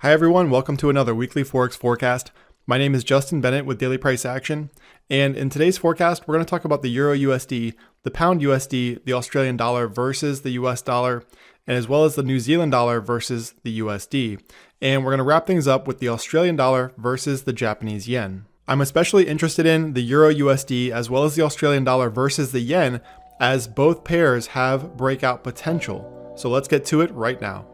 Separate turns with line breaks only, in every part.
Hi everyone, welcome to another Weekly Forex Forecast. My name is Justin Bennett with Daily Price Action, and in today's forecast we're going to talk about the EURUSD, the Pound USD, the Australian dollar versus the US dollar, and as well as the New Zealand dollar versus the USD. And we're going to wrap things up with the Australian dollar versus the Japanese yen. I'm especially interested in the EURUSD as well as the Australian dollar versus the yen, as both pairs have breakout potential. So let's get to it right now.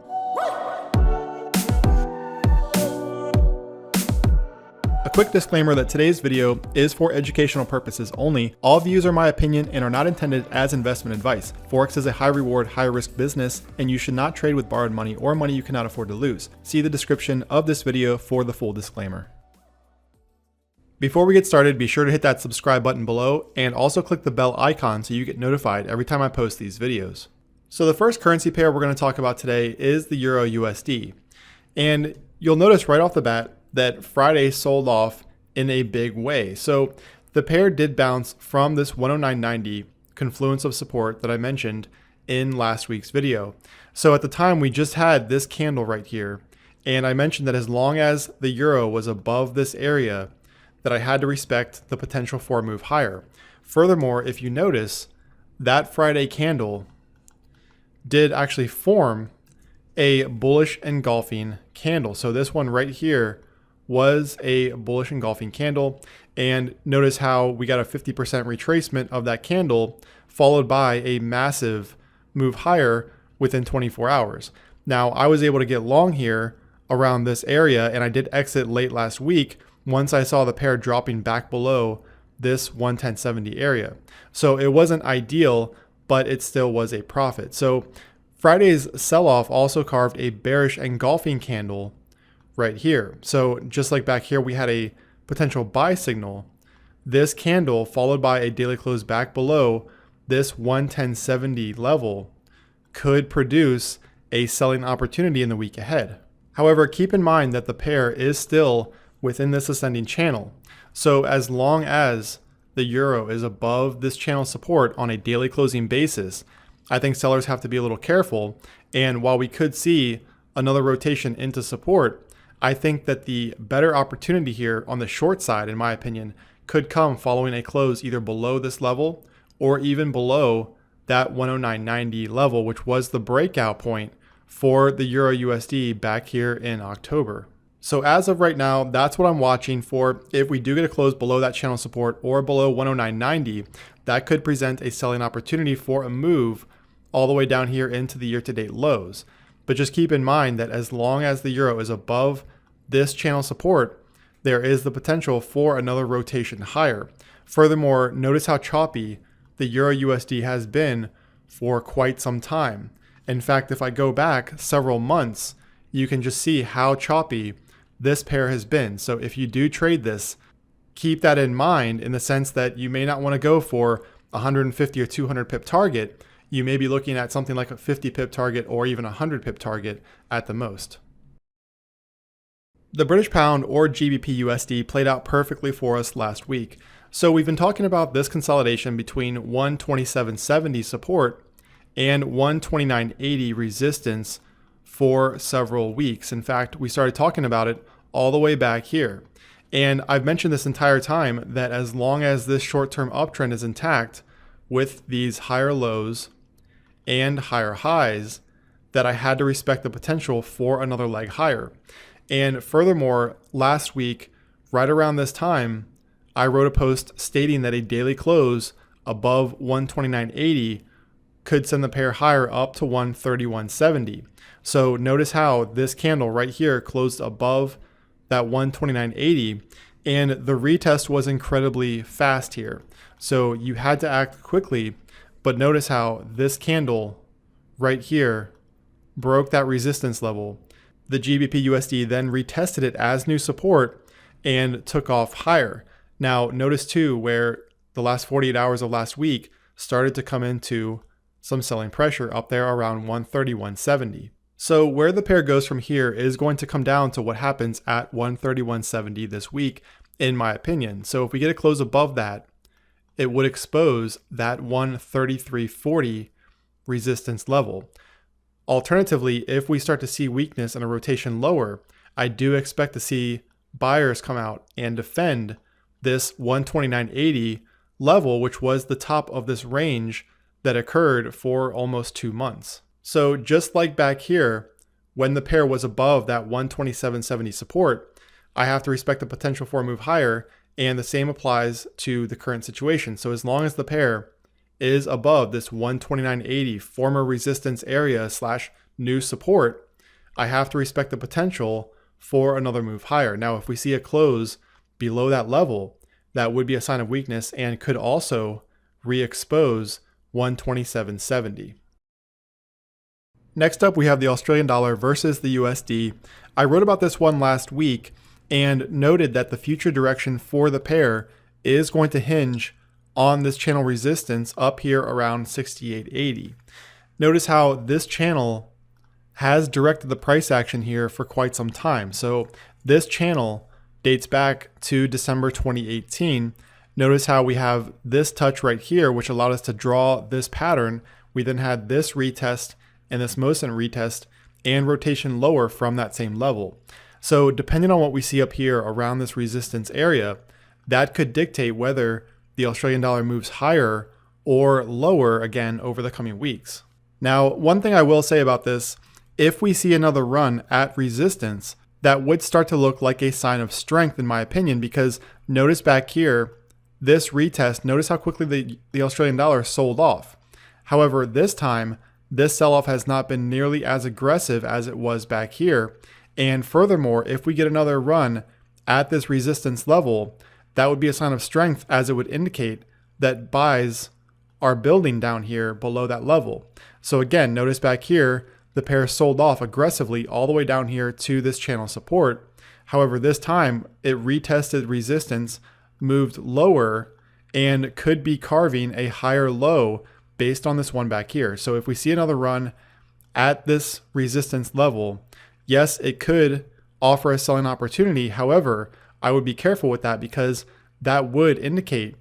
A quick disclaimer that today's video is for educational purposes only. All views are my opinion and are not intended as investment advice. Forex is a high reward, high risk business, and you should not trade with borrowed money or money you cannot afford to lose. See the description of this video for the full disclaimer. Before we get started, be sure to hit that subscribe button below and also click the bell icon so you get notified every time I post these videos. So the first currency pair we're going to talk about today is the EURUSD. And you'll notice right off the bat that Friday sold off in a big way. So the pair did bounce from this 109.90 confluence of support that I mentioned in last week's video. So at the time we just had this candle right here, and I mentioned that as long as the euro was above this area, that I had to respect the potential for a move higher. Furthermore, if you notice, that Friday candle did actually form a bullish engulfing candle. So this one right here was a bullish engulfing candle, and notice how we got a 50% retracement of that candle followed by a massive move higher within 24 hours. Now I was able to get long here around this area, and I did exit late last week once I saw the pair dropping back below this 110.70 area. So it wasn't ideal, but it still was a profit. So Friday's sell-off also carved a bearish engulfing candle right here. So just like back here we had a potential buy signal, this candle followed by a daily close back below this 110.70 level could produce a selling opportunity in the week ahead. However, keep in mind that the pair is still within this ascending channel. So as long as the euro is above this channel support on a daily closing basis, I think sellers have to be a little careful. And while we could see another rotation into support, I think that the better opportunity here on the short side, in my opinion, could come following a close either below this level or even below that 109.90 level, which was the breakout point for the EURUSD back here in October. So as of right now, that's what I'm watching for. If we do get a close below that channel support or below 109.90, that could present a selling opportunity for a move all the way down here into the year-to-date lows. But just keep in mind that as long as the euro is above this channel support, there is the potential for another rotation higher. Furthermore, notice how choppy the EURUSD has been for quite some time. In fact, if I go back several months, you can just see how choppy this pair has been. So if you do trade this, keep that in mind in the sense that you may not want to go for 150 or 200 pip target. You may be looking at something like a 50 pip target or even a 100 pip target at the most. The British pound or GBPUSD played out perfectly for us last week. So we've been talking about this consolidation between 127.70 support and 129.80 resistance for several weeks. In fact, we started talking about it all the way back here. And I've mentioned this entire time that as long as this short-term uptrend is intact with these higher lows and higher highs, that I had to respect the potential for another leg higher. And furthermore, last week, right around this time, I wrote a post stating that a daily close above 129.80 could send the pair higher up to 131.70. So notice how this candle right here closed above that 129.80, and the retest was incredibly fast here. So you had to act quickly, but notice how this candle right here broke that resistance level. The GBPUSD then retested it as new support and took off higher. Now notice too where the last 48 hours of last week started to come into some selling pressure up there around 131.70. So where the pair goes from here is going to come down to what happens at 131.70 this week, in my opinion. So if we get a close above that, it would expose that 133.40 resistance level. Alternatively, if we start to see weakness and a rotation lower, I do expect to see buyers come out and defend this 129.80 level, which was the top of this range that occurred for almost 2 months. So just like back here, when the pair was above that 127.70 support, I have to respect the potential for a move higher, and the same applies to the current situation. So as long as the pair is above this 129.80 former resistance area / new support, I have to respect the potential for another move higher. Now, if we see a close below that level, that would be a sign of weakness and could also re-expose 127.70. Next up, we have the Australian dollar versus the USD. I wrote about this one last week and noted that the future direction for the pair is going to hinge on this channel resistance up here around 68.80. Notice how this channel has directed the price action here for quite some time. So this channel dates back to December 2018. Notice how we have this touch right here, which allowed us to draw this pattern. We then had this retest and this most recent retest and rotation lower from that same level. So depending on what we see up here around this resistance area, that could dictate whether the Australian dollar moves higher or lower again over the coming weeks. Now, one thing I will say about this, if we see another run at resistance, that would start to look like a sign of strength in my opinion, because notice back here, this retest, notice how quickly the Australian dollar sold off. However, this time, this sell-off has not been nearly as aggressive as it was back here. And furthermore, if we get another run at this resistance level, that would be a sign of strength, as it would indicate that buys are building down here below that level. So again, notice back here, the pair sold off aggressively all the way down here to this channel support. However, this time it retested resistance, moved lower, and could be carving a higher low based on this one back here. So if we see another run at this resistance level, yes, it could offer a selling opportunity. However, I would be careful with that because that would indicate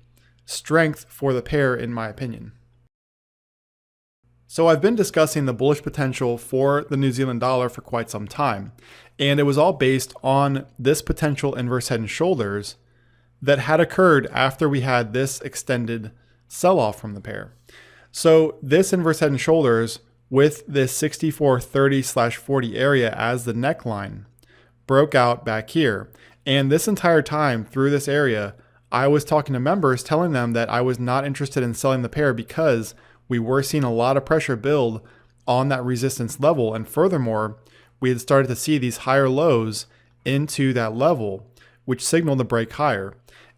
strength for the pair in my opinion. So I've been discussing the bullish potential for the New Zealand dollar for quite some time, and it was all based on this potential inverse head and shoulders that had occurred after we had this extended sell-off from the pair. So this inverse head and shoulders with this 64.30/40 area as the neckline broke out back here. And this entire time through this area, I was talking to members telling them that I was not interested in selling the pair because we were seeing a lot of pressure build on that resistance level. And furthermore, we had started to see these higher lows into that level, which signaled the break higher.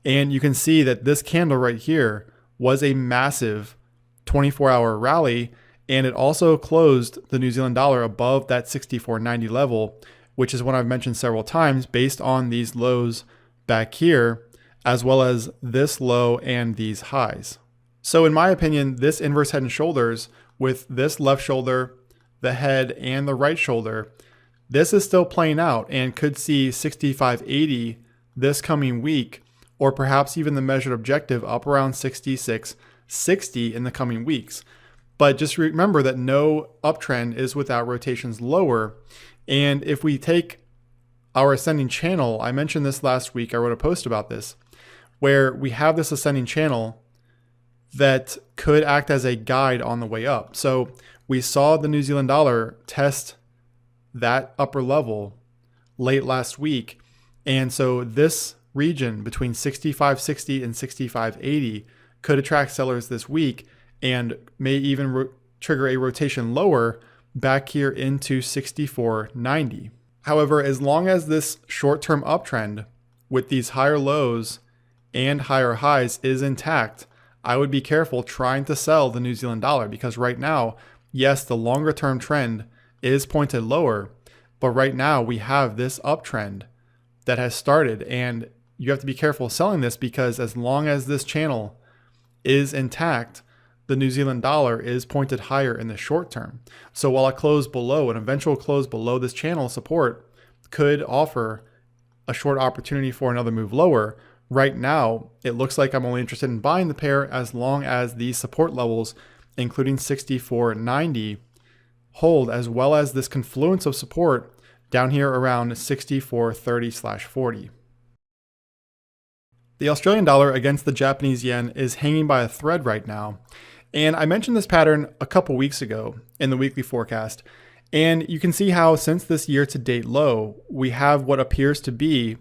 And you can see that this candle right here was a massive 24-hour rally, and it also closed the New Zealand dollar above that 64.90 level, which is what I've mentioned several times based on these lows back here, as well as this low and these highs. So in my opinion, this inverse head and shoulders with this left shoulder, the head, and the right shoulder, this is still playing out and could see 65.80 this coming week, or perhaps even the measured objective up around 66.60 in the coming weeks. But just remember that no uptrend is without rotations lower. And if we take our ascending channel, I mentioned this last week, I wrote a post about this, where we have this ascending channel that could act as a guide on the way up. So we saw the New Zealand dollar test that upper level late last week. And so this region between 65.60 and 65.80 could attract sellers this week and may even trigger a rotation lower back here into 64.90. However, as long as this short-term uptrend with these higher lows and higher highs is intact, I would be careful trying to sell the New Zealand dollar, because right now, yes, the longer term trend is pointed lower, but right now we have this uptrend that has started, and you have to be careful selling this, because as long as this channel is intact, the New Zealand dollar is pointed higher in the short term. So while a close below, an eventual close below this channel support could offer a short opportunity for another move lower, right now it looks like I'm only interested in buying the pair as long as these support levels, including 64.90, hold, as well as this confluence of support down here around 64.30/40. The Australian dollar against the Japanese yen is hanging by a thread right now. And I mentioned this pattern a couple weeks ago in the weekly forecast. And you can see how since this year-to-date low, we have what appears to be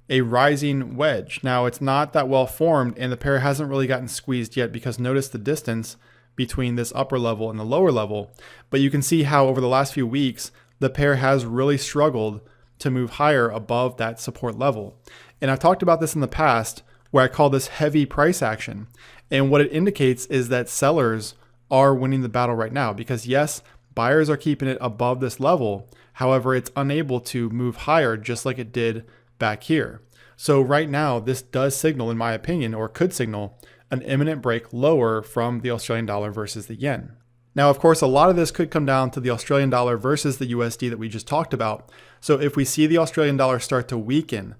a rising wedge. Now, it's not that well formed and the pair hasn't really gotten squeezed yet because notice the distance between this upper level and the lower level. But you can see how over the last few weeks, the pair has really struggled to move higher above that support level. And I've talked about this in the past where I call this heavy price action. And what it indicates is that sellers are winning the battle right now because yes, buyers are keeping it above this level. However, it's unable to move higher just like it did back here. So right now, this does signal, in my opinion, or could signal an imminent break lower from the Australian dollar versus the yen. Now, of course, a lot of this could come down to the Australian dollar versus the USD that we just talked about. So if we see the Australian dollar start to weaken,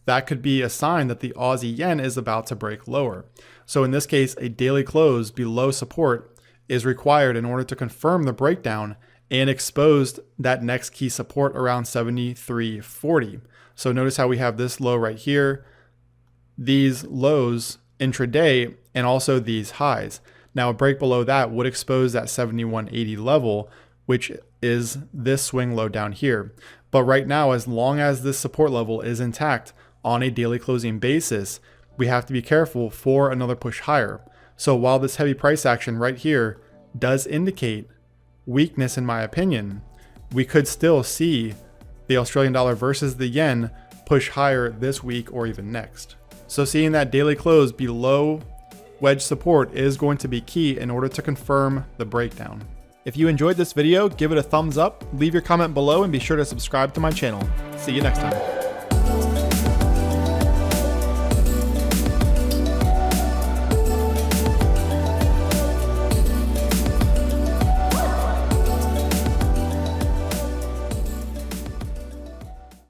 that could be a sign that the Aussie yen is about to break lower. So in this case, a daily close below support is required in order to confirm the breakdown and expose that next key support around 73.40. So notice how we have this low right here, these lows intraday, and also these highs. Now a break below that would expose that 71.80 level, which is this swing low down here. But right now, as long as this support level is intact on a daily closing basis, we have to be careful for another push higher. So while this heavy price action right here does indicate weakness in my opinion, we could still see the Australian dollar versus the yen push higher this week or even next. So seeing that daily close below wedge support is going to be key in order to confirm the breakdown. If you enjoyed this video, give it a thumbs up, leave your comment below, and be sure to subscribe to my channel. See you next time.